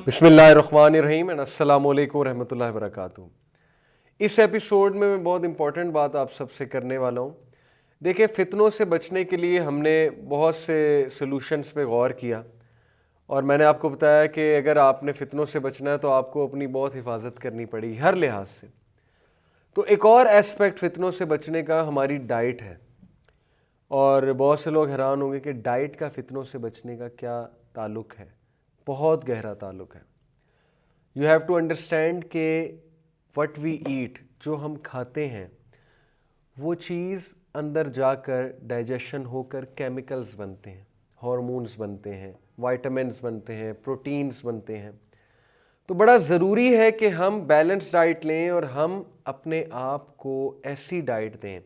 बिस्मिल्लाहिर्रहमानिर्रहीम एंड अस्सलाम वालेकुम रहमतुल्लाहि व बरकातुहू। इस एपिसोड में मैं बहुत इंपॉर्टेंट बात आप सबसे करने वाला हूँ। देखिए, फ़ितनों से बचने के लिए हमने बहुत से सॉल्यूशंस पे गौर किया और मैंने आपको बताया कि अगर आपने फ़ितनों से बचना है तो आपको अपनी बहुत हिफाजत करनी पड़ेगी हर लिहाज से। तो एक और एस्पेक्ट फ़ितनों से बचने का हमारी डाइट है और बहुत से लोग हैरान होंगे कि डाइट का फ़ितनों से बचने का क्या ताल्लुक़ है। बहुत गहरा ताल्लुक़ है। यू हैव टू अंडरस्टैंड कि व्हाट वी ईट, जो हम खाते हैं वो चीज़ अंदर जाकर डाइजेशन होकर केमिकल्स बनते हैं, हार्मोन्स बनते हैं, विटामिन्स बनते हैं, प्रोटीन्स बनते हैं। तो बड़ा ज़रूरी है कि हम बैलेंस डाइट लें और हम अपने आप को ऐसी डाइट दें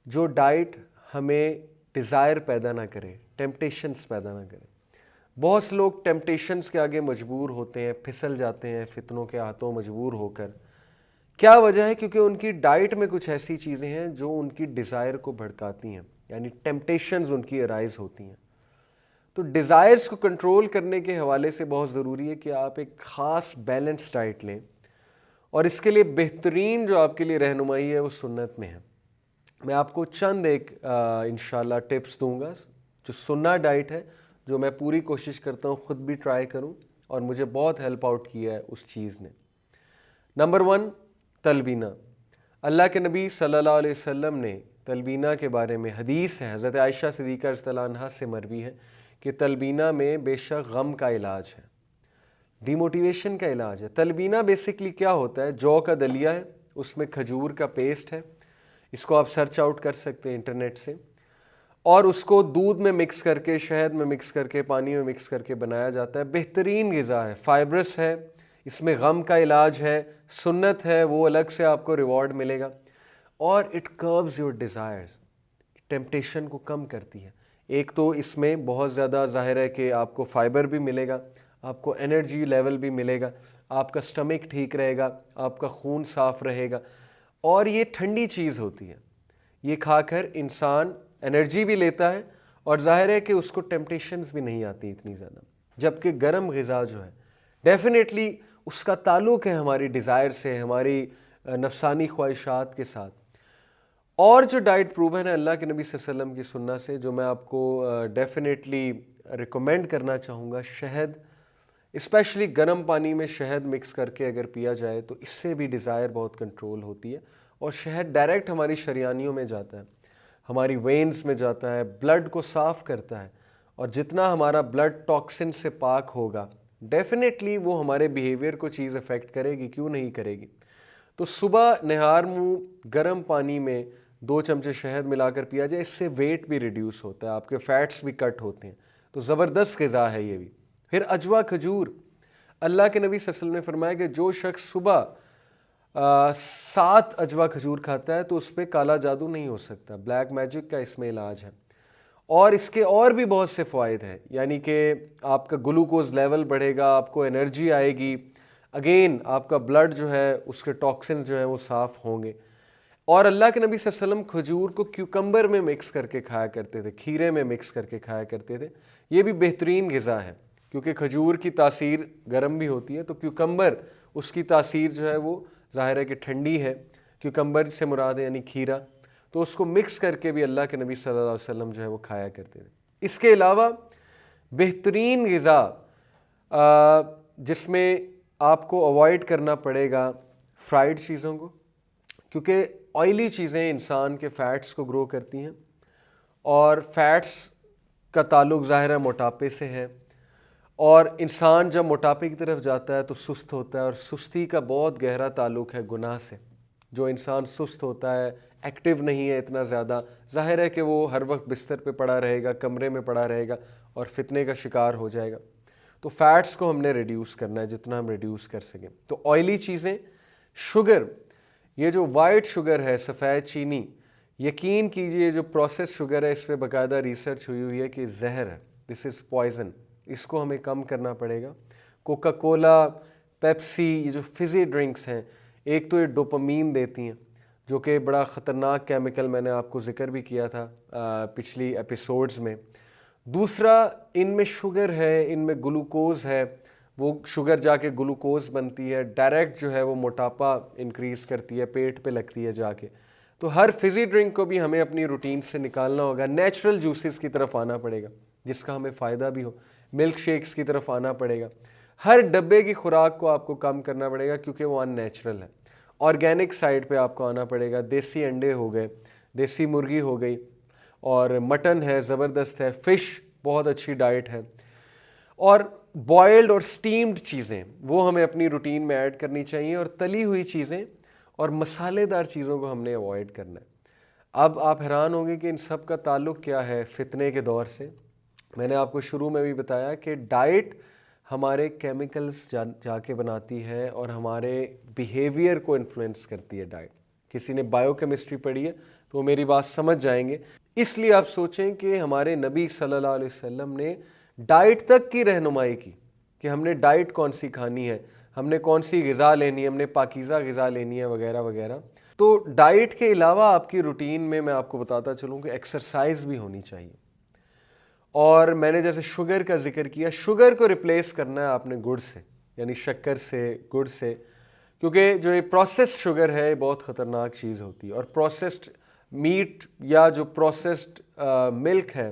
जो डाइट हमें डिज़ायर पैदा ना करे, टेम्पटेशंस पैदा ना करे। बहुत से लोग टेम्पटेशंस के आगे मजबूर होते हैं, फिसल जाते हैं फ़ितनों के हाथों मजबूर होकर। क्या वजह है? क्योंकि उनकी डाइट में कुछ ऐसी चीज़ें हैं जो उनकी डिज़ायर को भड़काती हैं, यानी टेम्पटेशंस उनकी अराइज होती हैं। तो डिज़ायर्स को कंट्रोल करने के हवाले से बहुत ज़रूरी है कि आप एक ख़ास बैलेंस डाइट लें और इसके लिए बेहतरीन जो आपके लिए रहनुमाई है वो सुन्नत में है। मैं आपको चंद एक इंशाल्लाह टिप्स दूंगा जो सुन्ना डाइट है, जो मैं पूरी कोशिश करता हूँ ख़ुद भी ट्राई करूँ और मुझे बहुत हेल्प आउट किया है उस चीज़ ने। नंबर 1, तलबीना। अल्लाह के नबी सल्लल्लाहु अलैहि वसल्लम ने तलबीना के बारे में हदीस है, हज़रत आयशा सिद्दीक़ा रज़ियल्लाहु अन्हा से मरवी है कि तलबीना में बेशक गम का इलाज है, डिमोटिवेशन का इलाज है। तलबीना बेसिकली क्या होता है? जौ का दलिया है, उसमें खजूर का पेस्ट है, इसको आप सर्च आउट कर सकते हैं इंटरनेट से, और उसको दूध में मिक्स करके, शहद में मिक्स करके, पानी में मिक्स करके बनाया जाता है। बेहतरीन ग़िज़ा है, फाइब्रस है, इसमें गम का इलाज है, सुन्नत है, वो अलग से आपको रिवॉर्ड मिलेगा और it curbs your desires, temptation को कम करती है। एक तो इसमें बहुत ज़्यादा ज़ाहिर है कि आपको फ़ाइबर भी मिलेगा, आपको एनर्जी लेवल भी मिलेगा, आपका स्टमक ठीक रहेगा, आपका खून साफ़ रहेगा और ये ठंडी चीज़ होती है। ये खाकर इंसान एनर्जी भी लेता है और ज़ाहिर है कि उसको टेम्पटेशंस भी नहीं आती इतनी ज़्यादा। जबकि गर्म ग़िज़ा जो है डेफिनेटली उसका ताल्लुक़ है हमारी डिज़ायर से, हमारी नफसानी ख्वाहिशात के साथ। और जो डाइट प्रूवन है अल्लाह के नबी सल्लल्लाहु अलैहि वसल्लम की सुन्नत से, जो मैं आपको डेफिनेटली रिकमेंड करना चाहूँगा, शहद, स्पेशली गर्म पानी में शहद मिक्स करके अगर पिया जाए तो इससे भी डिज़ायर बहुत कंट्रोल होती है। और शहद डायरेक्ट हमारी शरियानियों में जाता है, हमारी वेन्स में जाता है, ब्लड को साफ़ करता है और जितना हमारा ब्लड टॉक्सिन से पाक होगा डेफिनेटली वो हमारे बिहेवियर को चीज़ अफेक्ट करेगी, क्यों नहीं करेगी। तो सुबह निहार मुँह गर्म पानी में 2 चमचे शहद मिलाकर पिया जाए, इससे वेट भी रिड्यूस होता है, आपके फ़ैट्स भी कट होते हैं। तो ज़बरदस्त ग़िज़ा है ये भी। फिर अजवा खजूर, अल्लाह के नबी सल्लल्लाहु अलैहि वसल्लम ने फरमाया कि जो शख्स सुबह 7 अजवा खजूर खाता है तो उस पर काला जादू नहीं हो सकता, ब्लैक मैजिक का इसमें इलाज है। और इसके और भी बहुत से फ़ायदे हैं, यानी कि आपका ग्लूकोज़ लेवल बढ़ेगा, आपको एनर्जी आएगी, अगेन आपका ब्लड जो है उसके टॉक्सिन जो है वो साफ़ होंगे। और अल्लाह के नबी सल्लल्लाहु अलैहि वसल्लम खजूर को क्यूकम्बर में मिक्स करके खाया करते थे, खीरे में मिक्स करके खाया करते थे। ये भी बेहतरीन ग़िज़ा है क्योंकि खजूर की तासीर गर्म भी होती है, तो क्यूकम्बर उसकी तासीर जो है वो ज़ाहिर है कि ठंडी है। क्यूकम्बर से मुराद है यानी खीरा, तो उसको मिक्स करके भी अल्लाह के नबी सल्लल्लाहु अलैहि वसल्लम जो है वो खाया करते थे। इसके अलावा बेहतरीन ग़िज़ा जिसमें आपको अवॉइड करना पड़ेगा फ्राइड चीज़ों को, क्योंकि ऑयली चीज़ें इंसान के फ़ैट्स को ग्रो करती हैं और फ़ैट्स का ताल्लुक़ ज़ाहिर है मोटापे से है और इंसान जब मोटापे की तरफ जाता है तो सुस्त होता है और सुस्ती का बहुत गहरा ताल्लुक़ है गुनाह से। जो इंसान सुस्त होता है, एक्टिव नहीं है इतना ज़्यादा, ज़ाहिर है कि वो हर वक्त बिस्तर पे पड़ा रहेगा, कमरे में पड़ा रहेगा और फितने का शिकार हो जाएगा। तो फ़ैट्स को हमने रिड्यूस करना है जितना हम रिड्यूस कर सकें। तो ऑयली चीज़ें, शुगर, ये जो वाइट शुगर है, सफ़ेद चीनी, यकीन कीजिए जो प्रोसेस शुगर है इस पर बाकायदा रिसर्च हुई है कि ज़हर है, दिस इज़ पॉइज़न, इसको हमें कम करना पड़ेगा। कोका कोला, पेप्सी, ये जो फिज़ी ड्रिंक्स हैं, एक तो ये डोपामीन देती हैं जो कि बड़ा ख़तरनाक केमिकल, मैंने आपको ज़िक्र भी किया था पिछली एपिसोड्स में। दूसरा, इनमें शुगर है, इनमें ग्लूकोज़ है, वो शुगर जाके ग्लूकोज बनती है, डायरेक्ट जो है वो मोटापा इंक्रीज़ करती है, पेट पे लगती है जाके। तो हर फिज़ी ड्रिंक को भी हमें अपनी रूटीन से निकालना होगा, नेचुरल जूसेस की तरफ आना पड़ेगा जिसका हमें फ़ायदा भी हो, मिल्क शेक्स की तरफ आना पड़ेगा। हर डब्बे की खुराक को आपको कम करना पड़ेगा क्योंकि वो अननेचुरल है। ऑर्गेनिक साइड पे आपको आना पड़ेगा, देसी अंडे हो गए, देसी मुर्गी हो गई, और मटन है, ज़बरदस्त है, फ़िश बहुत अच्छी डाइट है, और बॉयल्ड और स्टीम्ड चीज़ें वो हमें अपनी रूटीन में ऐड करनी चाहिए, और तली हुई चीज़ें और मसालेदार चीज़ों को हमने अवॉइड करना है। अब आप हैरान होंगे कि इन सब का ताल्लुक़ क्या है फितने के दौर से। मैंने आपको शुरू में भी बताया कि डाइट हमारे केमिकल्स जाके बनाती है और हमारे बिहेवियर को इन्फ्लुएंस करती है डाइट। किसी ने बायोकेमिस्ट्री पढ़ी है तो वो मेरी बात समझ जाएंगे। इसलिए आप सोचें कि हमारे नबी सल्लल्लाहु अलैहि वसल्लम ने डाइट तक की रहनुमाई की कि हमने डाइट कौन सी खानी है, हमने कौन सी ग़िज़ा लेनी है, हमने पाकीज़ा ग़िज़ा लेनी है, वगैरह वगैरह। तो डाइट के अलावा आपकी रूटीन में मैं आपको बताता चलूँ कि एक्सरसाइज भी होनी चाहिए। और मैंने जैसे शुगर का जिक्र किया, शुगर को रिप्लेस करना है आपने गुड़ से, यानी शक्कर से, गुड़ से, क्योंकि जो ये प्रोसेस्ड शुगर है ये बहुत ख़तरनाक चीज़ होती है। और प्रोसेस्ड मीट या जो प्रोसेस्ड मिल्क है,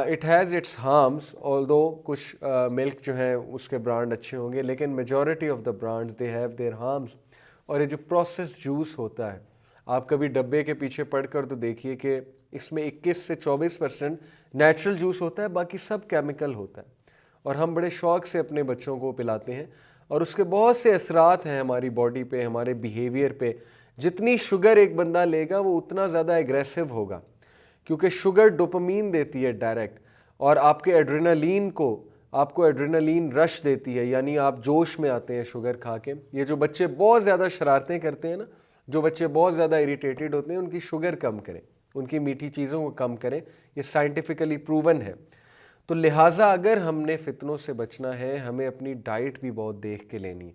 it has its harms, although कुछ मिल्क जो हैं उसके ब्रांड अच्छे होंगे, लेकिन majority of the brands they have their harms. और ये जो प्रोसेस्ड जूस होता है, आप कभी डब्बे के पीछे पढ़कर तो देखिए कि इसमें 21 से 24% नेचुरल जूस होता है, बाकी सब केमिकल होता है। और हम बड़े शौक़ से अपने बच्चों को पिलाते हैं, और उसके बहुत से असरात हैं हमारी बॉडी पे, हमारे बिहेवियर पे। जितनी शुगर एक बंदा लेगा वो उतना ज़्यादा एग्रेसिव होगा, क्योंकि शुगर डोपामीन देती है डायरेक्ट, और आपके आपको एड्रेनलिन रश देती है, यानी आप जोश में आते हैं शुगर खा के। ये जो बच्चे बहुत ज़्यादा शरारतें करते हैं ना, जो बच्चे बहुत ज़्यादा इरिटेटेड होते हैं, उनकी शुगर कम करें, उनकी मीठी चीज़ों को कम करें, ये साइंटिफिकली प्रूवन है। तो लिहाजा अगर हमने फितनों से बचना है, हमें अपनी डाइट भी बहुत देख के लेनी है।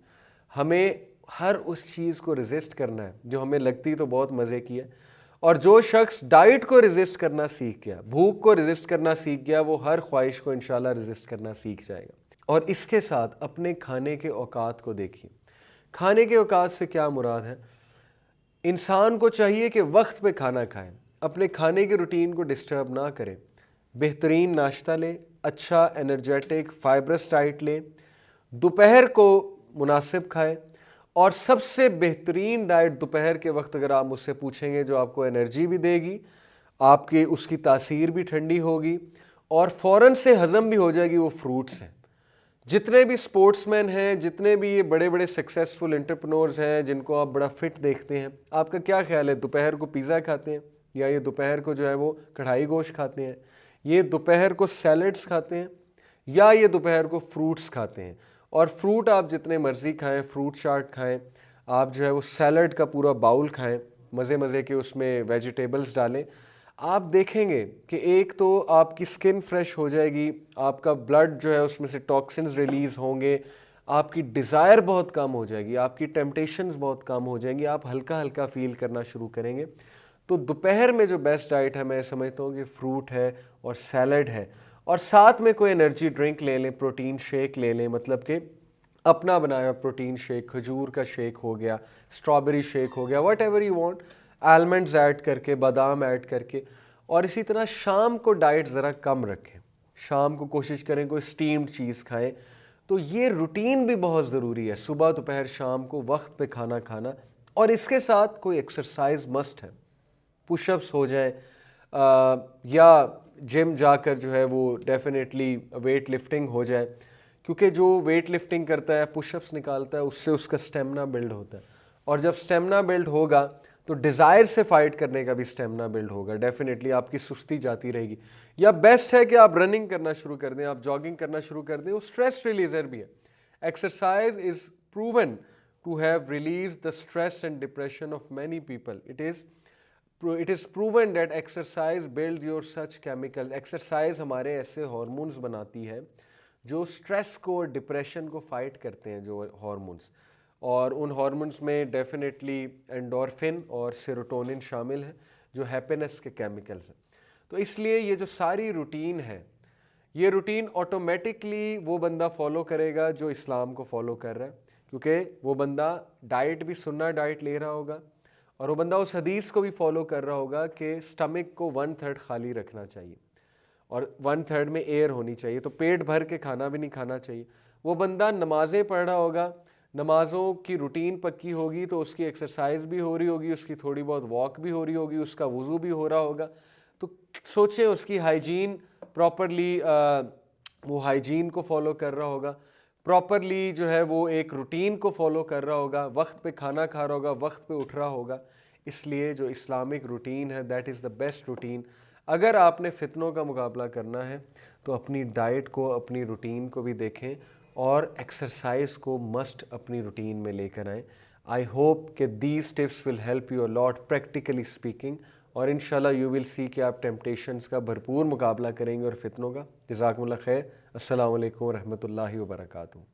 हमें हर उस चीज़ को रेजिस्ट करना है जो हमें लगती तो बहुत मज़े की है। और जो शख्स डाइट को रेजिस्ट करना सीख गया, भूख को रेजिस्ट करना सीख गया, वो हर ख्वाहिश को इंशाल्लाह रेजिस्ट करना सीख जाएगा। और इसके साथ अपने खाने के औकात को देखिए। खाने के औकात से क्या मुराद है? इंसान को चाहिए कि वक्त पे खाना खाएं, अपने खाने की रूटीन को डिस्टर्ब ना करें, बेहतरीन नाश्ता लें, अच्छा एनर्जेटिक फाइब्रस डाइट लें, दोपहर को मुनासिब खाएं, और सबसे बेहतरीन डाइट दोपहर के वक्त अगर आप मुझसे पूछेंगे जो आपको एनर्जी भी देगी, आपकी उसकी तासीर भी ठंडी होगी और फ़ौरन से हज़म भी हो जाएगी, वो फ्रूट्स हैं। जितने भी स्पोर्ट्समैन हैं, जितने भी ये बड़े बड़े सक्सेसफुल एंटरप्रेन्योर्स हैं जिनको आप बड़ा फिट देखते हैं, आपका क्या ख्याल है, दोपहर को पिज़्ज़ा खाते हैं, या ये दोपहर को जो है वो कढ़ाई गोश्त खाते हैं, ये दोपहर को सैलड्स खाते हैं, या ये दोपहर को फ्रूट्स खाते हैं? और फ्रूट आप जितने मर्ज़ी खाएं, फ्रूट चाट खाएं, आप जो है वो सैलड का पूरा बाउल खाएं, मज़े मज़े के उसमें वेजिटेबल्स डालें, आप देखेंगे कि एक तो आपकी स्किन फ्रेश हो जाएगी, आपका ब्लड जो है उसमें से टॉक्सिन्स रिलीज़ होंगे, आपकी डिज़ायर बहुत कम हो जाएगी, आपकी टेम्पटेशंस बहुत कम हो जाएंगी, आप हल्का हल्का फील करना शुरू करेंगे। तो दोपहर में जो बेस्ट डाइट है मैं समझता हूँ कि फ्रूट है और सैलड है, और साथ में कोई एनर्जी ड्रिंक ले लें, प्रोटीन शेक ले लें, मतलब कि अपना बनाया प्रोटीन शेक, खजूर का शेक हो गया, स्ट्रॉबेरी शेक हो गया, what ever you want, almonds add करके, बादाम ऐड करके। और इसी तरह शाम को डाइट ज़रा कम रखें, शाम को कोशिश करें कोई स्टीम्ड चीज़ खाएं। तो ये रूटीन भी बहुत ज़रूरी है, सुबह दोपहर शाम को वक्त पे खाना खाना, और इसके साथ कोई एक्सरसाइज मस्ट है। पुशअप्स हो जाएं, या जिम जाकर जो है वो डेफिनेटली वेट लिफ्टिंग हो जाए, क्योंकि जो वेट लिफ्टिंग करता है, पुशअप्स निकालता है, उससे उसका स्टेमिना बिल्ड होता है, और जब स्टेमिना बिल्ड होगा तो डिज़ायर से फाइट करने का भी स्टेमिना बिल्ड होगा, डेफिनेटली आपकी सुस्ती जाती रहेगी। या बेस्ट है कि आप रनिंग करना शुरू कर दें, आप जॉगिंग करना शुरू कर दें, वो स्ट्रेस रिलीजर भी है। Exercise is proven to have release the stress and depression of many people. It is proven that exercise build your such chemical. Exercise हमारे ऐसे हार्मोन्स बनाती है जो स्ट्रेस को और डिप्रेशन को फाइट करते हैं, जो हार्मोन्स, और उन हार्मोन्स में डेफिनेटली एंडोर्फिन और सेरोटोनिन शामिल है जो हैप्पीनेस के केमिकल्स हैं। तो इसलिए ये जो सारी रूटीन है, ये रूटीन ऑटोमेटिकली वो बंदा फॉलो करेगा जो इस्लाम को फॉलो कर रहा है, क्योंकि वो बंदा डाइट भी सुन्ना डाइट ले रहा होगा और वो बंदा उस हदीस को भी फॉलो कर रहा होगा कि स्टमक को 1/3 खाली रखना चाहिए और 1/3 में एयर होनी चाहिए, तो पेट भर के खाना भी नहीं खाना चाहिए। वो बंदा नमाज़ें पढ़ रहा होगा, नमाज़ों की रूटीन पक्की होगी तो उसकी एक्सरसाइज भी हो रही होगी, उसकी थोड़ी बहुत वॉक भी हो रही होगी, उसका वज़ू भी हो रहा होगा। तो सोचें उसकी हाइजीन प्रॉपरली, वो हाइजीन को फॉलो कर रहा होगा, प्रॉपरली जो है वो एक रूटीन को फॉलो कर रहा होगा, वक्त पे खाना खा रहा होगा, वक्त पे उठ रहा होगा। इसलिए जो इस्लामिक रूटीन है that is the best routine. अगर आपने फितनों का मुकाबला करना है तो अपनी डाइट को, अपनी रूटीन को भी देखें और एक्सरसाइज को मस्ट अपनी रूटीन में लेकर आएँ। आई होप कि these tips will help you a lot practically speaking, और इंशाल्लाह यू विल सी कि आप टेम्पटेशंस का भरपूर मुकाबला करेंगे और फितनों का। जज़ाकुमुल्लाह खैर। अस्सलामु अलैकुम रहमतुल्लाहि व बरकातुहू।